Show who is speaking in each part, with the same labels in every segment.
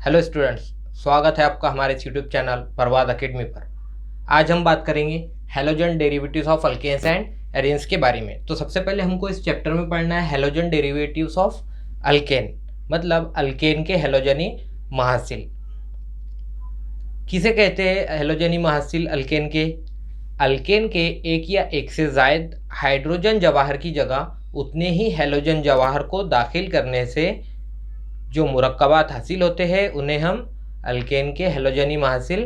Speaker 1: Hello students, स्वागत है आपका हमारे यूट्यूब चैनल परवाद एकेडमी पर। आज हम बात करेंगे halogen derivatives of alkanes and arenes के बारे में। तो सबसे पहले हमको इस चैप्टर में पढ़ना है हैलोजन डेरिवेटिव्स ऑफ अल्केन, मतलब अल्केन के हैलोजनी महासिल। किसे कहते हैं हैलोजनी महासिल अल्केन के? अल्केन के एक या एक से ज़ायद हाइड्रोजन जवाहर की जगह उतने ही हैलोजन जवाहर को दाखिल करने से जो मुरक्कबात हासिल होते हैं उन्हें हम अल्केन के हैलोजनी महासिल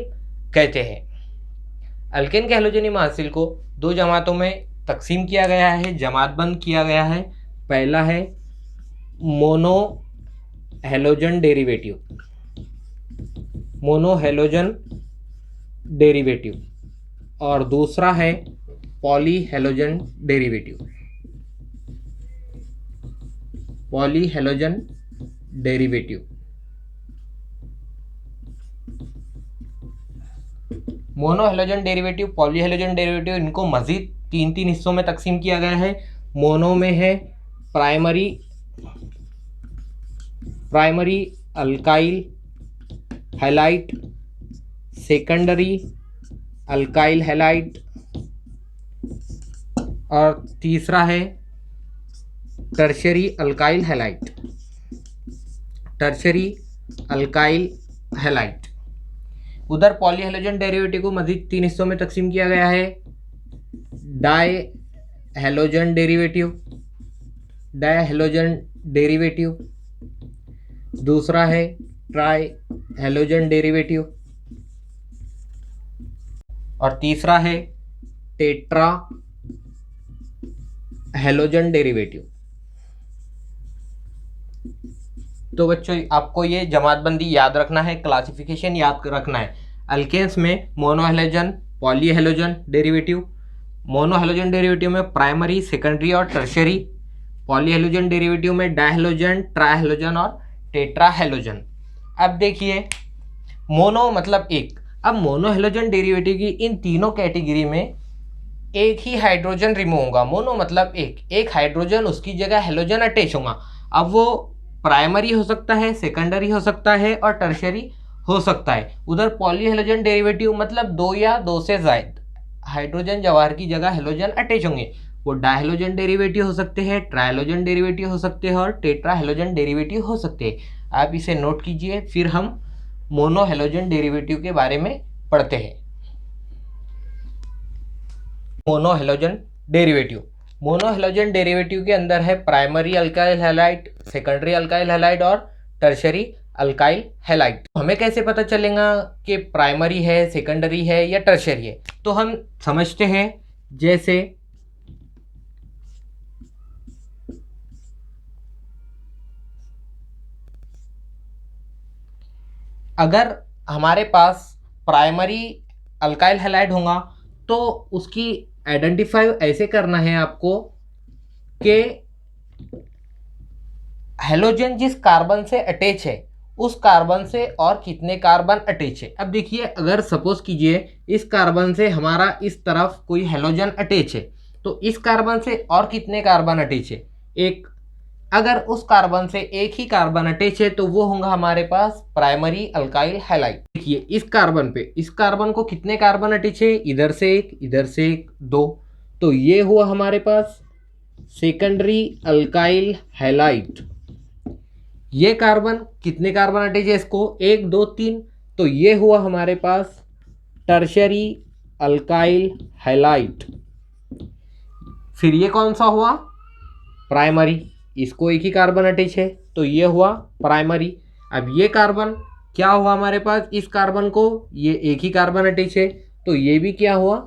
Speaker 1: कहते हैं। अल्केन के हैलोजनी महासिल को दो जमातों में तकसीम किया गया है, जमातबंद किया गया है। पहला है mono halogen derivative, mono halogen derivative, और दूसरा है poly halogen derivative, poly halogen derivative. Mono halogen derivative, poly halogen derivative, इनको मजीद तीन हिस्सों में तकसीम किया गया है। मोनो में है primary alkyl halide, secondary alkyl halide, और तीसरा है tertiary alkyl halide, tertiary alkyl halide. उधर पॉली हैलोजन डेरिवेटिव को मजीद तीन हिस्सों में तकसीम किया गया है। Di halogen derivative, di halogen derivative, दूसरा है ट्राई हैलोजन डेरिवेटिव, और तीसरा है टेट्रा हैलोजन डेरिवेटिव। तो बच्चों आपको ये जमातबंदी याद रखना है, क्लासिफिकेशन याद रखना है। अल्केन्स में mono halogen, poly halogen derivative. Mono halogen derivative में प्राइमरी, सेकेंडरी और टर्शरी। पॉली हैलोजन डेरिवेटिव में डायहैलोजन, ट्राइहैलोजन और टेट्रा हैलोजन। अब देखिए, मोनो मतलब एक। अब मोनो हैलोजन डेरिवेटिव की इन तीनों कैटेगरी में एक ही हाइड्रोजन रिमूव होगा। मोनो मतलब एक हाइड्रोजन, उसकी जगह हैलोजन अटैच होगा। अब वो प्राइमरी हो सकता है, सेकेंडरी हो सकता है और टर्शरी हो सकता है। उधर पॉली हैलोजन डेरिवेटिव मतलब दो या दो से ज़ायद हाइड्रोजन जवाहर की जगह हैलोजन अटैच होंगे। वो डायहैलोजन डेरिवेटिव हो सकते हैं, ट्राइहैलोजन डेरिवेटिव हो सकते हैं और टेट्रा हैलोजन डेरिवेटिव हो सकते हैं। आप इसे नोट कीजिए, फिर हम मोनो हैलोजन डेरिवेटिव के बारे में पढ़ते हैं। Mono halogen derivative, mono halogen derivative के अंदर है primary alkyl halide, secondary alkyl halide और टर्शरी अल्काइल हैलाइड। हमें कैसे पता चलेगा कि प्राइमरी है, सेकेंडरी है या टर्शरी है? तो हम समझते हैं, जैसे अगर हमारे पास प्राइमरी अल्काइल हैलाइड होगा तो उसकी आइडेंटिफाई ऐसे करना है आपको कि हैलोजन जिस कार्बन से अटैच है उस कार्बन से और कितने कार्बन अटैच है। अब देखिए, अगर सपोज कीजिए इस कार्बन से हमारा इस तरफ कोई हैलोजन अटैच है तो इस कार्बन से और कितने कार्बन अटैच है? एक। अगर उस कार्बन से एक ही कार्बन अटैच है तो वो होगा हमारे पास प्राइमरी अल्काइल हैलाइड। देखिए इस कार्बन पे, इस कार्बन को कितने कार्बन अटैच है? इधर से एक, इधर से एक, दो। तो ये हुआ हमारे पास सेकेंडरी अल्काइल हैलाइड। ये कार्बन कितने कार्बन अटैच है इसको? एक, दो, तीन। तो ये हुआ हमारे पास टर्शरी अल्काइल हैलाइड। फिर ये कौन सा हुआ? प्राइमरी। इसको एक ही कार्बन अटैच है तो ये हुआ प्राइमरी। अब ये कार्बन क्या हुआ हमारे पास? इस कार्बन को ये एक ही कार्बन अटैच है तो ये भी क्या हुआ?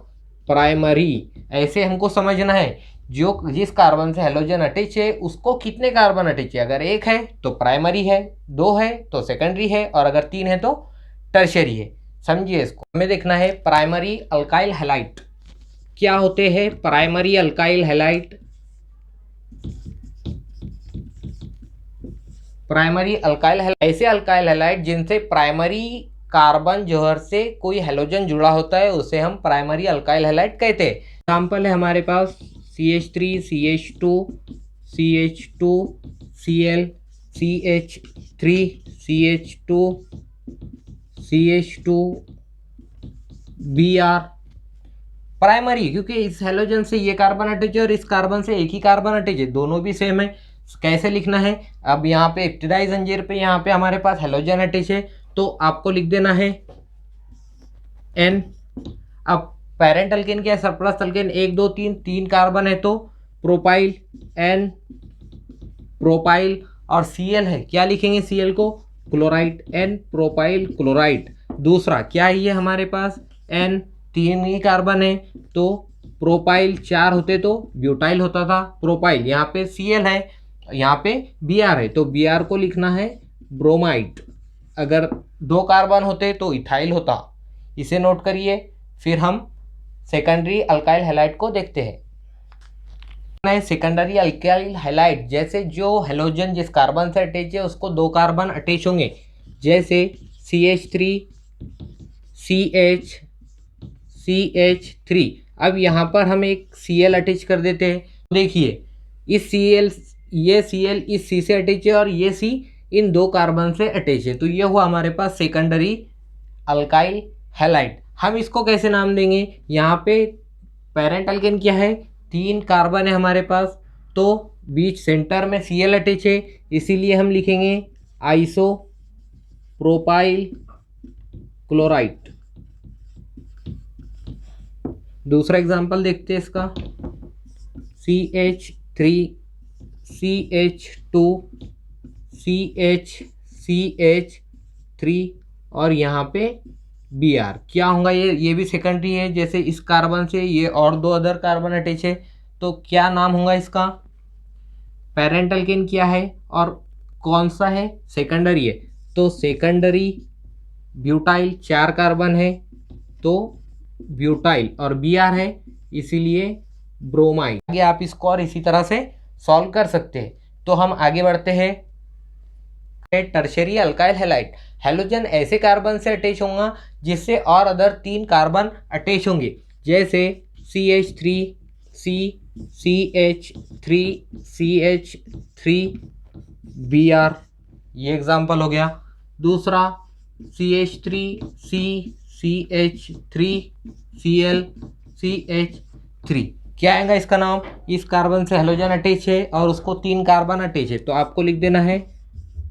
Speaker 1: प्राइमरी। ऐसे हमको समझना है, जो जिस कार्बन से हैलोजन अटैच है उसको कितने कार्बन अटैच है। अगर एक है तो प्राइमरी है, दो है तो सेकेंडरी है, और अगर तीन है तो टर्शरी है। समझिए इसको। हमें देखना है प्राइमरी अल्काइल हैलाइड क्या होते हैं। Primary alkyl halide, primary alkyl halide ऐसे अल्काइल हैलाइड जिनसे प्राइमरी कार्बन जोहर से कोई हैलोजन जुड़ा होता है उसे हम प्राइमरी अल्काइल हैलाइड कहते हैं। एग्जाम्पल है हमारे पास CH3, CH2, CH2, Cl, CH3 CH2 CH2 Br primary, क्योंकि इस हेलोजन से ये कार्बन अटैच है और इस कार्बन से एक ही कार्बन अटैच है, दोनों भी सेम है। कैसे लिखना है, अब यहाँ पे इप्टिडाइज जंजीर पे यहाँ पे हमारे पास हेलोजन अटैच है, तो आपको लिख देना है N। अब पेरेंट अल्केन क्या है, सरप्लस अल्केन 1 2 3 3 कार्बन है तो प्रोपाइल N प्रोपाइल, और Cl है, क्या लिखेंगे Cl को, क्लोराइड, N प्रोपाइल क्लोराइड। दूसरा क्या है ये हमारे पास N 3 ही कार्बन है तो प्रोपाइल, 4 होते तो ब्यूटाइल होता था प्रोपाइल, यहाँ पे Cl है, यहाँ पे Br है तो Br को लिखना है ब्रोमाइड। अगर 2 कार्बन होते तो इथाइल होता, इसे नोट करिए। फिर हम सेकेंडरी अल्काइल हैलाइड को देखते हैं। सेकेंडरी अल्काइल हैलाइड, जैसे जो हेलोजन जिस कार्बन से अटैच है उसको 2 कार्बन अटैच होंगे, जैसे CH3 CH CH3। अब यहाँ पर हम एक Cl अटैच कर देते हैं, देखिए इस Cl, ये Cl इस C से अटैच है और ये C इन 2 कार्बन से अटैच है, तो ये हुआ हमारे पास सेकेंडरी अल्काइल हैलाइड। हम इसको कैसे नाम देंगे, यहाँ पे पेरेंट अल्केन क्या है, 3 कार्बन है हमारे पास, तो बीच सेंटर में Cl अटैच है, इसीलिए हम लिखेंगे आइसो प्रोपाइल क्लोराइड। दूसरा एग्जांपल देखते हैं इसका, CH3 CH2 CH3 और यहाँ पे Br, क्या होगा ये भी सेकेंडरी है, जैसे इस कार्बन से ये और 2 अदर कार्बन अटैच है, तो क्या नाम होगा इसका, पेरेंट अल्केन क्या है और कौन सा है, सेकेंडरी है, तो सेकेंडरी ब्यूटाइल, 4 कार्बन है तो ब्यूटाइल, और Br है इसीलिए ब्रोमाइड। आगे आप इसको और इसी तरह से सॉल्व कर सकते हैं। तो हम आगे बढ़ते हैं। टर्शरी अल्काइल हैलाइड, हेलोजन ऐसे कार्बन से अटैच होगा जिससे और अदर 3 कार्बन अटैच होंगे, जैसे CH3 CH3 Br, ये एग्जांपल हो गया। दूसरा CH3 CH3 CH3, क्या आएगा इसका नाम, इस कार्बन से हेलोजन अटैच है और उसको 3 कार्बन अटैच है, तो आपको लिख देना है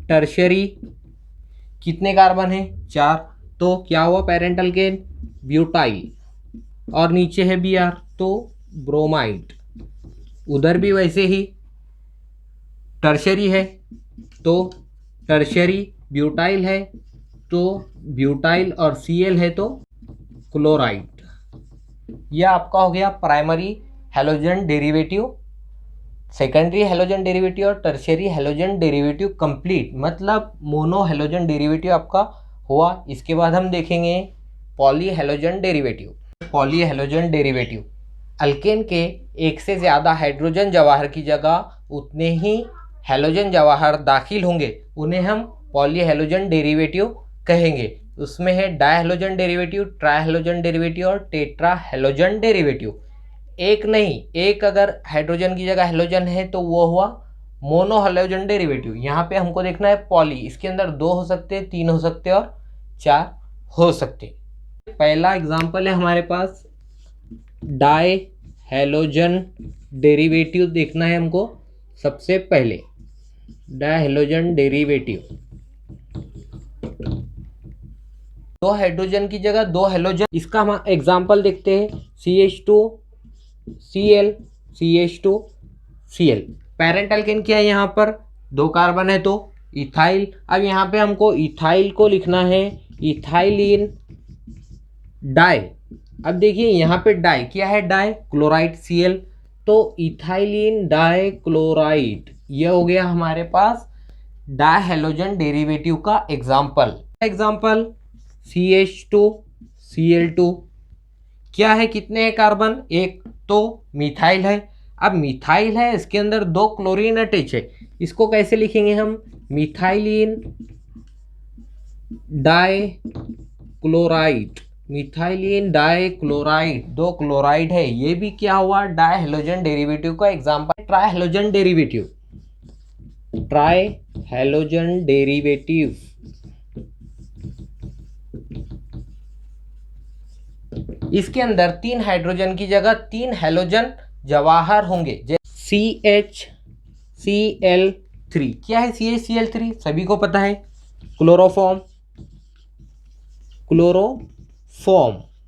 Speaker 1: टर्शरी। कितने कार्बन है, 4, तो क्या हुआ पेरेंट अल्केन ब्यूटाइल, और नीचे है Br तो ब्रोमाइड। उधर भी वैसे ही टर्शरी है तो टर्शरी, ब्यूटाइल है तो ब्यूटाइल, और Cl है तो क्लोराइड। यह आपका हो गया primary halogen derivative, secondary halogen derivative और टर्शियरी हेलोजन डेरिवेटिव कंप्लीट, मतलब मोनो हेलोजन डेरिवेटिव आपका हुआ। इसके बाद हम देखेंगे poly halogen derivative. Poly halogen derivative, alkane के एक से ज़्यादा हाइड्रोजन जवाहर की जगह उतने ही हेलोजन जवाहर दाखिल होंगे, उन्हें हम पॉली हेलोजन डेरिवेटिव कहेंगे। उसमें है डायहेलोजन डेरिवेटिव, ट्राइहेलोजन डेरिवेटिव और टेट्रा हेलोजन डेरिवेटिव। एक नहीं, एक अगर हाइड्रोजन की जगह हेलोजन है तो वो हुआ मोनो हेलोजन डेरिवेटिव। यहाँ पे हमको देखना है पॉली, इसके अंदर 2 हो सकते हैं, 3 हो सकते हैं और 4 हो सकते हैं। पहला एग्जांपल है हमारे पास डाई हेलोजन डेरिवेटिव, देखना है हमको सबसे पहले डाई हेलोजन डेरिवेटिव। 2 हाइड्रोजन की जगह 2 हेलोजन, इसका हम एग्जांपल देखते हैं CH2 Cl CH2 Cl। Parent alkane क्या है, यहाँ पर 2 कार्बन है तो इथाइल। अब यहाँ पे हमको इथाइल को लिखना है इथाइलिन डाई। अब देखिए यहाँ पे डाई क्या है, डाई क्लोराइड Cl, तो इथाइलिन डाई क्लोराइड, ये हो गया हमारे पास डाई हेलोजन डेरिवेटिव का एग्जाम्पल। एग्जाम्पल CH2 Cl2, क्या है, कितने हैं कार्बन, 1, तो मिथाइल है। अब मिथाइल है, इसके अंदर 2 क्लोरीन अटैच है, इसको कैसे लिखेंगे हम, methylene di chloride, methylene di chloride, 2 chloride है, ये भी क्या हुआ डाई हेलोजन डेरिवेटिव का example. Tri halogen derivative, tri halogen derivative. इसके अंदर 3 हाइड्रोजन की जगह 3 हैलोजन जवाहर होंगे। CHCl3। क्या है CHCl3? सभी को पता है, क्लोरोफॉर्म।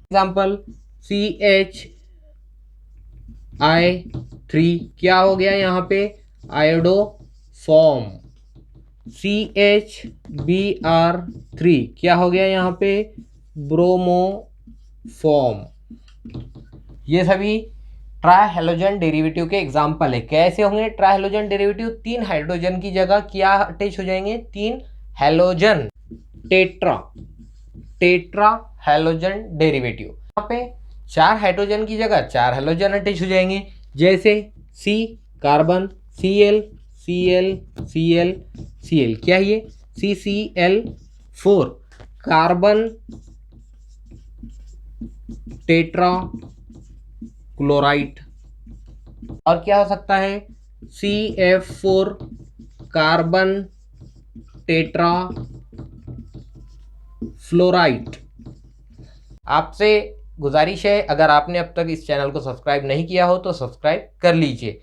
Speaker 1: एग्जाम्पल CHI3 क्या हो गया यहाँ पे? आयोडोफॉर्म। CHBr3 क्या हो गया यहाँ पे? ब्रोमोफॉर्म। ये सभी ट्राई हैलोजन डेरिवेटिव के एग्जाम्पल है। कैसे होंगे ट्राई हैलोजन डेरिवेटिव? 3 हाइड्रोजन की जगह क्या अटैच हो जाएंगे? 3 हैलोजन। Tetra halogen derivative. यहाँ पे 4 हाइड्रोजन की जगह 4 हैलोजन अटैच हो जाएंगे। जैसे C carbon, Cl Cl Cl Cl। क्या है ये? CCl4 carbon tetra chloride. और क्या हो सकता है? CF4 carbon tetra fluoride. आपसे गुजारिश है, अगर आपने अब तक इस चैनल को सब्सक्राइब नहीं किया हो तो सब्सक्राइब कर लीजिए।